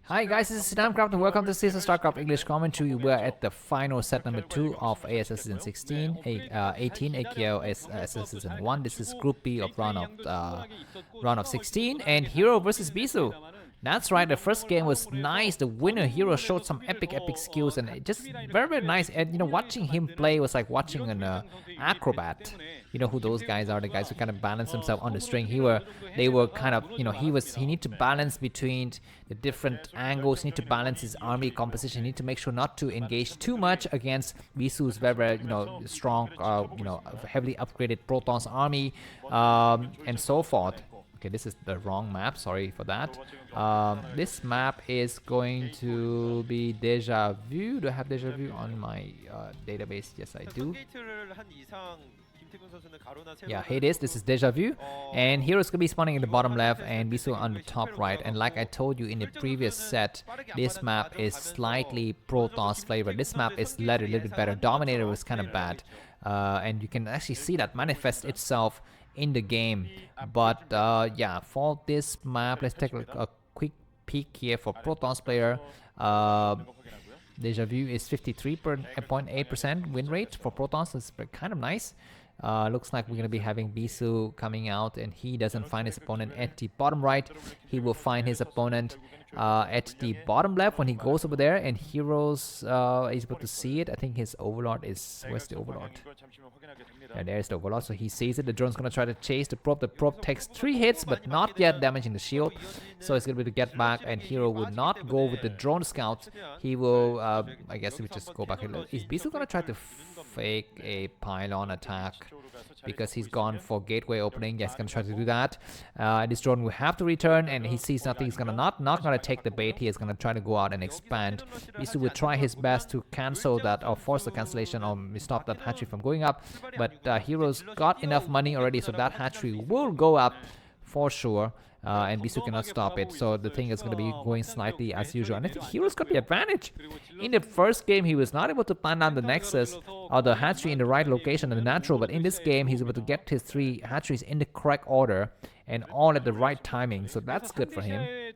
Hi guys, this is namkraftvn and welcome to season Starcraft English commentary. We are at the final set number 2 of ASL season 16, 18 AKO ASL season 1. This is Group B of round of 16 and Hero versus Bisu. That's right, the first game was nice. The winner Hero showed some epic skills and it just very nice. And watching him play was like watching an acrobat. You know who those guys are? The guys who kind of balance themselves on the string. They were kind of, he need to balance between the different angles. He need to balance his army composition. He need to make sure not to engage too much against Bisu's very strong, heavily upgraded Protoss army, and so forth. Okay, this is the wrong map, sorry for that. This map is going to be Deja Vu. Do I have Deja Vu on my database? Yes, I do. Yeah, here it is. This is Deja Vu. And Hero's gonna be spawning in the bottom left and Bisu on the top right. And like I told you in the previous set, this map is slightly Protoss flavored. This map is a little bit better. Dominator was kind of bad. And you can actually see that manifest itself in the game. But yeah, for this map, let's take a quick peek here for Protoss player. Deja Vu is 53.8% win rate for Protoss. It's kind of nice. Looks like we're going to be having Bisu coming out and he doesn't find his opponent at the bottom right. He will find his opponent at the bottom left when he goes over there, and Heroes is able to see it. I think his Overlord is... Where's the Overlord? Yeah, there's the Overlord. So he sees it. The drone's going to try to chase the probe. The probe takes 3 hits but not yet damaging the shield. So it's going to be to get back, and Hero will not go with the drone scout. He will, I guess he will just go back. Is Bisu going to try to fake a pylon attack? Because he's gone for gateway opening. Yes, he's gonna try to do that. This drone will have to return, and he sees nothing. He's gonna not gonna take the bait. He is gonna try to go out and expand. Bisu will try his best to cancel that or force the cancellation or stop that hatchery from going up. But Heroes got enough money already, so that hatchery will go up for sure. And Bisu cannot stop it, so the thing is going to be going slightly as usual. And I think Heroes got the advantage. In the first game, he was not able to plant down the Nexus or the hatchery in the right location and the natural, but in this game, he's able to get his 3 hatcheries in the correct order and all at the right timing, so that's good for him.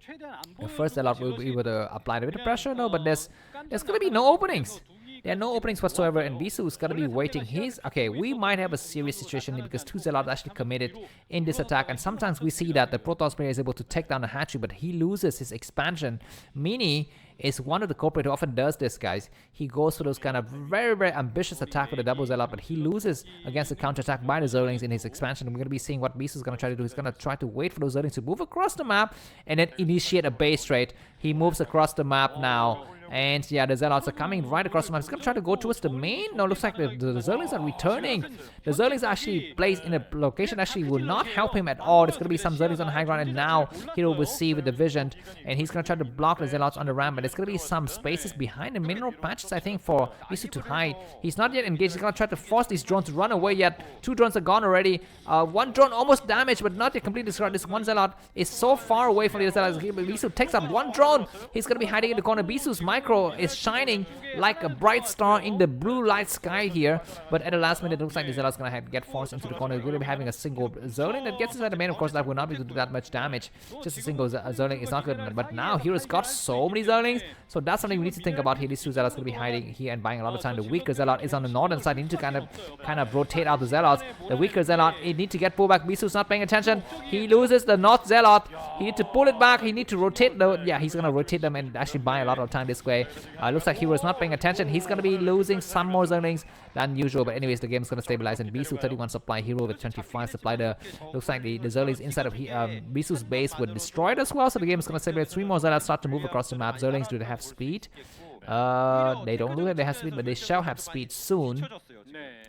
The first Zelle will be able to apply a bit of pressure, no, but there's going to be no openings. There are no openings whatsoever, and Bisu is going to be waiting. Okay, we might have a serious situation here because 2 Zealots actually committed in this attack, and sometimes we see that the Protoss player is able to take down the hatchery, but he loses his expansion. Mini is one of the culprits who often does this, guys. He goes for those kind of very ambitious attack with the double Zealot, but he loses against the counterattack by the Zerlings in his expansion. And we're going to be seeing what Bisu is going to try to do. He's going to try to wait for those Zerlings to move across the map and then initiate a base trade. He moves across the map now. And yeah, the Zealots are coming right across the map. He's going to try to go towards the main. No, looks like the Zerlings are returning. The Zerlings actually placed in a location actually will not help him at all. There's going to be some Zerlings on high ground, and now Hero will see with the vision, and he's going to try to block the Zealots on the ramp. But there's going to be some spaces behind the mineral patches, I think, for Bisu to hide. He's not yet engaged. He's going to try to force these drones to run away yet. 2 drones are gone already. 1 drone almost damaged, but not yet completely destroyed. This 1 Zealot is so far away from the Zealots. Bisu takes up 1 drone. He's going to be hiding in the corner. Bisu's micro is shining like a bright star in the blue light sky here, but at the last minute it looks like the Zealot's gonna get forced into the corner. We're gonna be having a single Zerling that gets inside the main. Of course, that will not be able to do that much damage. Just a single Zerling is not good enough. But now Hero's got so many Zerlings, so that's something we need to think about here. These 2 Zealots gonna be hiding here and buying a lot of time. The weaker Zealot is on the northern side. You need to kind of rotate out the Zealots. The weaker Zealot, he need to get pulled back. Bisu's not paying attention. He loses the north Zealot. He need to pull it back. He need to rotate he's gonna rotate them and actually buy a lot of time this way. Looks like Hero is not paying attention. He's going to be losing some more Zerlings than usual, but anyways, the game is going to stabilize. And Bisu 31 supply, Hero with 25 supply. Looks like the Zerlings inside of Bisu's base were destroyed as well, so the game is going to stabilize. 3 more Zealots start to move across the map. Zerlings, do they have speed? They don't look like they have speed, but they shall have speed soon.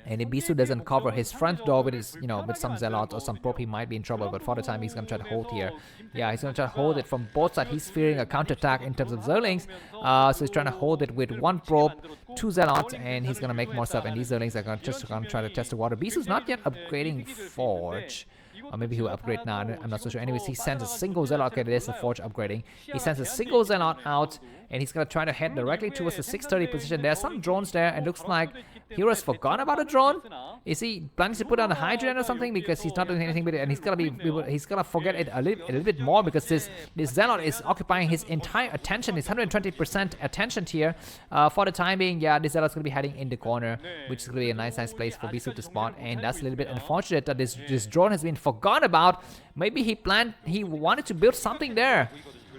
And if Bisu doesn't cover his front door with his, with some Zealots or some probe, he might be in trouble. But for the time, he's gonna try to hold here. Yeah, he's gonna try to hold it from both sides. He's fearing a counterattack in terms of Zerlings, so he's trying to hold it with 1 probe, 2 Zealots, and he's gonna make more stuff. And these Zerlings are just gonna try to test the water. Bisu's not yet upgrading Forge. or maybe he will upgrade now. I'm not so sure. Anyways, he sends a single Zealot. Okay, there's the Forge upgrading. He sends a single Zealot out, and he's gonna try to head directly towards the 630 position. There are some drones there, and looks like Hero's forgotten about a drone. Is he planning to put on a Hydrogen or something? Because he's not doing anything with it, and he's gonna forget it a little bit more, because this Zealot is occupying his entire attention. His 120% attention here. For the time being, yeah, this Zealot's gonna be heading in the corner, which is gonna be a nice place for Bisu to spot, and that's a little bit unfortunate that this drone has been forgotten about. Maybe he wanted to build something there.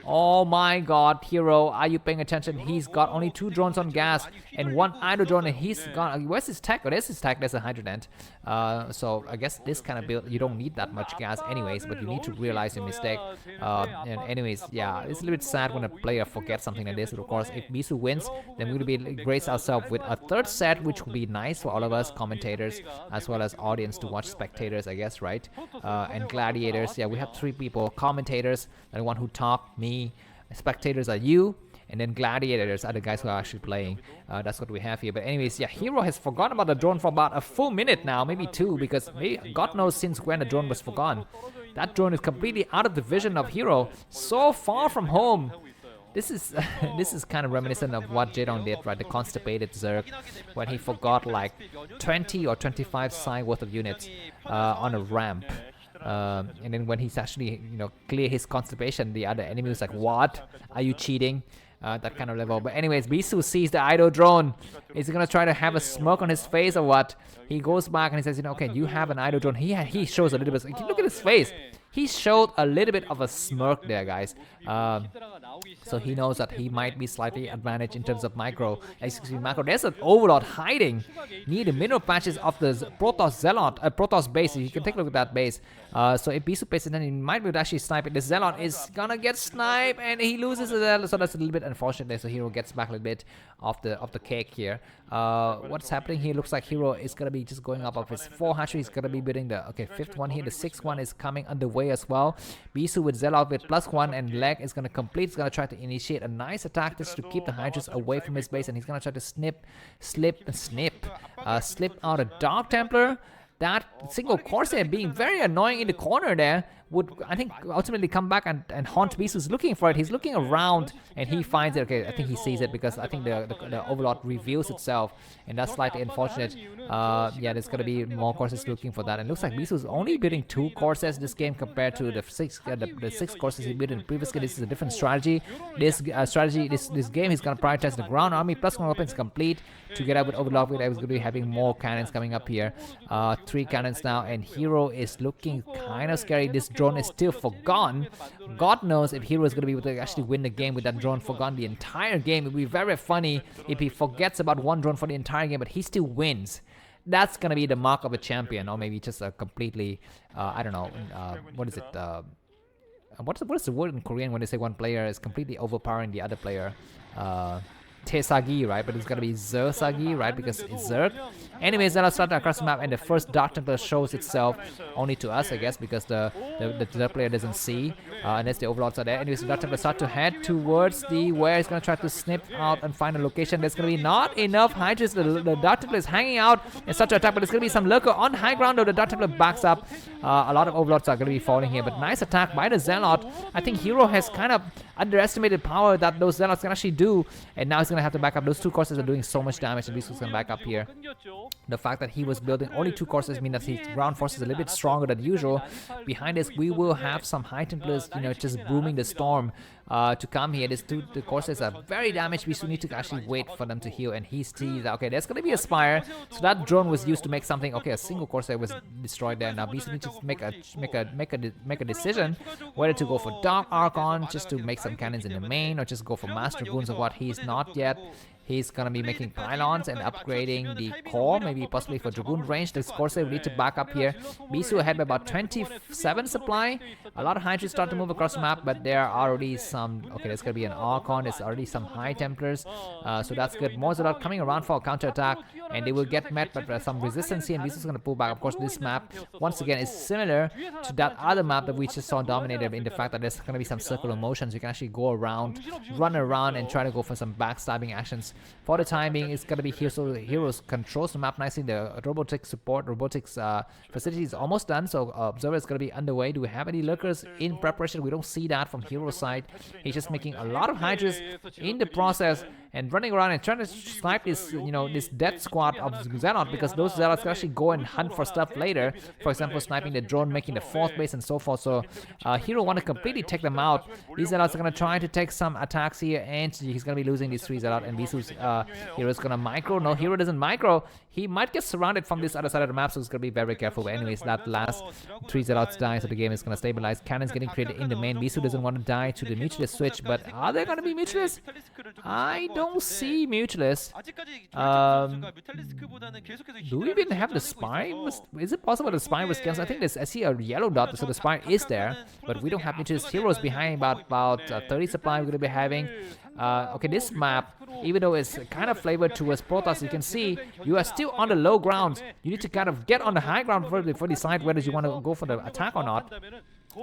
Oh my god, Hero, are you paying attention? He's got only 2 drones on gas and 1 idle drone, and he's got, where's his tech? Oh, there's his tech, there's a Hydrogen. So I guess this kind of build, you don't need that much gas anyways, but you need to realize your mistake. And anyways, yeah, it's a little bit sad when a player forgets something like this. But of course, if Bisu wins, then we'll be grace ourselves with a 3rd set, which will be nice for all of us commentators, as well as audience to watch, spectators, I guess, right? And gladiators, yeah, we have 3 people: commentators, the one who talk, me, spectators are you, and then gladiators are the guys who are actually playing. That's what we have here. But anyways, yeah, Hero has forgotten about the drone for about a full minute now, maybe 2, because God knows since when the drone was forgotten. That drone is completely out of the vision of Hero, so far from home. This is this is kind of reminiscent of what Jaedong did, right? The constipated Zerg, when he forgot like 20 or 25 psi worth of units on a ramp. And then when he's actually, clear his constipation, the other enemy was like, what? Are you cheating? That kind of level. But anyways, Bisu sees the idle drone. Is he gonna try to have a smirk on his face or what? He goes back and he says, okay, you have an idle drone. He shows a little bit. Look at his face. He showed a little bit of a smirk there, guys. So he knows that he might be slightly advantaged in terms of macro. There's an Overlord hiding near the mineral patches of the Protoss Zealot, Protoss base. You can take a look at that base. So if Bisu pays attention, he might be able to actually snipe it. The Zealot is gonna get sniped, and he loses the Zealot. So that's a little bit unfortunate. So Hero gets back a little bit of the cake here. What's happening here? Looks like Hero is gonna be just going up of his 4 hatchery. He's gonna be building the 5th one here. The 6th one is coming underway as well. Bisu with Zealot with +1, and Leg is gonna complete. He's gonna try to initiate a nice attack just to keep the Hydras away from his base, and he's gonna try to slip out a Dark Templar. That single Corsair being very annoying in the corner there would, I think, ultimately come back and haunt Bisu's looking for it. He's looking around and he finds it. Okay, I think he sees it because I think the Overlord reveals itself, and that's slightly unfortunate. Yeah, there's gonna be more Corsairs looking for that, and it looks like Bisu's only building 2 Corsairs this game compared to the 6 Corsairs he built in the previous game. This is a different strategy. This game he's gonna prioritize the ground army +1 weapons complete together with Overlord. He's gonna be having more cannons coming up here. 3 cannons now, and Hero is looking kind of scary. This drone is still forgotten. God knows if Hero is going to be able to actually win the game with that drone forgotten the entire game. It would be very funny if he forgets about 1 drone for the entire game, but he still wins. That's going to be the mark of a champion, or maybe just a completely, I don't know, what is it? What is the word in Korean when they say one player is completely overpowering the other player? Tesagi, right? But it's gonna be Zersagi, right? Because it's Zerg. Anyways, then I'll start across the map, and the first Dark Templar shows itself only to us, I guess, because the player doesn't see unless the Overlords are there. Anyways, the Dark Templar start to head towards where he's gonna try to snip out and find a location. There's gonna be not enough Hydras. The Dark Templar is hanging out and start to attack, but there's gonna be some lurker on high ground, though the Dark Templar backs up. A lot of Overlords are gonna be falling here, but nice attack by the Zealot. I think Hero has kind of underestimated power that those Zealots can actually do, and now he's gonna have to back up. Those 2 Corsairs are doing so much damage, and Bisu's gonna back up here. The fact that he was building only 2 Corsairs means that his ground force is a little bit stronger than usual. Behind us, we will have some High Templars, just booming the storm to come here. The Corsairs are very damaged. We still need to actually wait for them to heal, and he sees that, okay, there's gonna be a Spire. So that drone was used to make something. Okay, a single Corsair was destroyed there. Now Bisu needs to make a decision whether to go for Dark Archon just to make some cannons in the main, or just go for Master Goons or what. He's not yet. He's gonna be making pylons and upgrading the core, maybe possibly for Dragoon range. The Corsair will need to back up here. Bisu ahead by about 27 supply. A lot of Hydras start to move across the map, but there are already some. Okay, there's gonna be an Archon. There's already some High Templars, so that's good. More Zealot coming around for a counter attack, and they will get met, but there's some resistance here, and Bisu's gonna pull back. Of course, this map once again is similar to that other map that we just saw dominated in the fact that there's gonna be some circular motions. You can actually go around, run around, and try to go for some backstabbing actions For the time being, it's gonna be here. So Heroes controls the map nicely. The robotics support, robotics facility is almost done. So Observer is gonna be underway. Do we have any lurkers in preparation? We don't see that from Hero's side. He's just making a lot of Hydras in the process and running around and trying to snipe this, this death squad of Xehanort, because those Zealots can actually go and hunt for stuff later. For example, sniping the drone, making the fourth base, and so forth. So Hero want to completely take them out. These Zealots are gonna try to take some attacks here, and he's gonna be losing these 3 Zealots. And Bisu's Hero is gonna micro. No, Hero doesn't micro. He might get surrounded from this other side of the map, so he's gonna be very careful. But anyways, that last 3 Zealots die, so the game is gonna stabilize. Cannons getting created in the main. Bisu doesn't want to die to the mutualist switch, but are there gonna be mutualists? I don't see mutualists. Do we even have the spy? Is it possible the spy was cancelled? I think I see a yellow dot, so the spy is there, but we don't have mutualist. Heroes behind about 30 supply we're gonna be having. Okay, this map, even though it's kind of flavored towards Protoss, you can see you are still on the low ground. You need to kind of get on the high ground before you decide whether you want to go for the attack or not.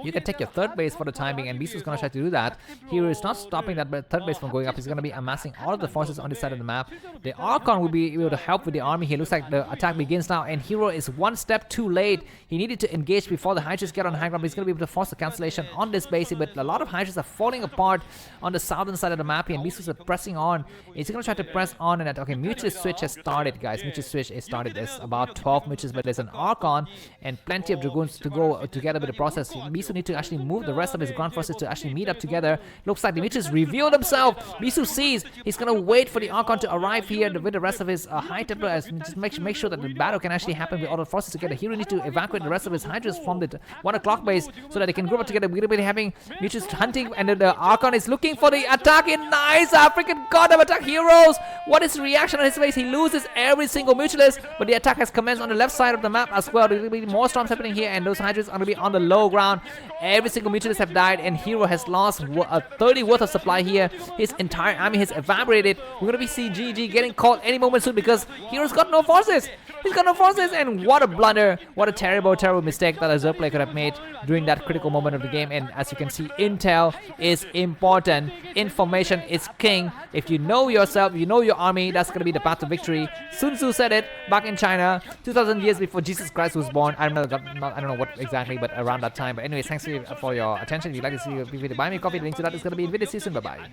You can take your third base for the time being, and Bisu is going to try to do that. Hero is not stopping that third base from going up. He's going to be amassing all of the forces on this side of the map. The Archon will be able to help with the army here. Looks like the attack begins now, and Hero is one step too late. He needed to engage before the Hydras get on high ground, but he's going to be able to force the cancellation on this base, but a lot of Hydras are falling apart on the southern side of the map here, and Bisu is pressing on. He's going to try to press on, and okay, mutual switch has started, guys. Mutual switch is started. There's about 12 mutuals, but there's an Archon and plenty of Dragoons to go together with the process. Bisu need to actually move the rest of his ground forces to actually meet up together. Looks like the mutuals reveal themselves. Bisu sees. He's going to wait for the Archon to arrive here with the rest of his high tempo, just make sure that the battle can actually happen with all the forces together. Hero needs to evacuate the rest of his Hydras from the 1 o'clock base so that they can group up together. We're going to be having mutuals hunting, and the Archon is looking for the attack. In nice freaking goddamn attack. Heroes, what is the reaction on his face? He loses every single mutualist, but the attack has commenced on the left side of the map as well. There will be more storms happening here, and those Hydras are going to be on the low ground. Every single mutualists have died, and Hero has lost 30 worth of supply here. His entire army has evaporated. We're gonna be seeing GG getting caught any moment soon because Hero's got no forces. He's got no forces, and what a blunder. What a terrible mistake that a Zerg player could have made during that critical moment of the game. And as you can see, intel is important. Information is king. If you know yourself, you know your army, that's gonna be the path to victory. Sun Tzu said it back in China 2,000 years before Jesus Christ was born. I don't know what exactly, but around that time. But anyways, thanks for your attention. If you'd like to see a video, buy me a coffee. The link to that is gonna be in video. See you soon. Bye bye.